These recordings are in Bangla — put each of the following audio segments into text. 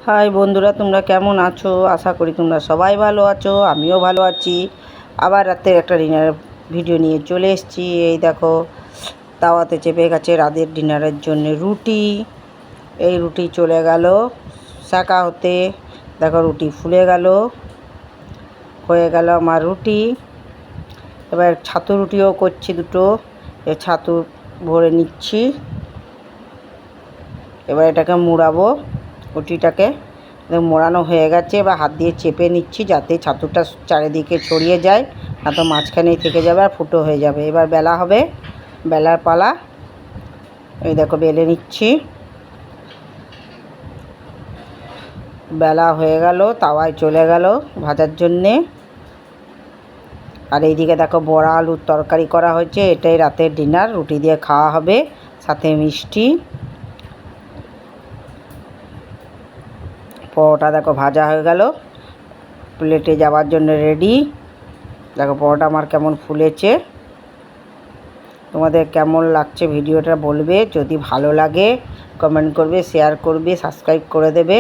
হাই বন্ধুরা, তোমরা কেমন আছো? আশা করি তোমরা সবাই ভালো আছো, আমিও ভালো আছি। আবার রাতের একটা ডিনার ভিডিও নিয়ে চলে এসেছি। এই দেখো, তাওয়াতে চেপে গেছে রাতের ডিনারের জন্য রুটি। এই রুটি চলে গেল শাঁকা হতে। দেখো রুটি ফুলে গেল, হয়ে গেল আমার রুটি। এবার ছাতু রুটিও করছি দুটো। ছাতু ভরে নিচ্ছি। এবার এটাকে মুড়াবো রুটিটাকে। মোড়ানো হয়ে গেছে, এবার হাত দিয়ে চেপে নিচ্ছি যাতে ছাতুটা চারিদিকে ছড়িয়ে যায়, না তো মাঝখানেই থেকে যাবে আর ফুটো হয়ে যাবে। এবার বেলা হবে, বেলার পালা। এই দেখো বেলে নিচ্ছি। বেলা হয়ে গেল, তাওয়ায় চলে গেল ভাজার জন্যে। আর এইদিকে দেখো বড়া আলুর তরকারি করা হয়েছে। এটাই রাতের ডিনার, রুটি দিয়ে খাওয়া হবে, সাথে মিষ্টি। পরোটা দেখো ভাজা হয়ে গেল, প্লেটে যাওয়ার জন্য রেডি। দেখো পরোটা আমার কেমন ফুলেছে। তোমাদের কেমন লাগছে ভিডিওটা বলবে। যদি ভালো লাগে কমেন্ট করবে, শেয়ার করবে, সাবস্ক্রাইব করে দেবে।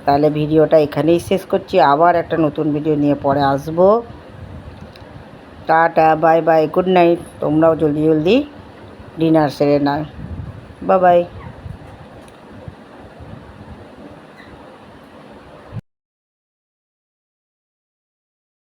তাহলে ভিডিওটা এখানেই শেষ করছি। আবার একটা নতুন ভিডিও নিয়ে পরে আসবো। Tata, bye bye, good night. তোমরাও জলদি জলদি ডিনার সেরে নাও। Bye bye.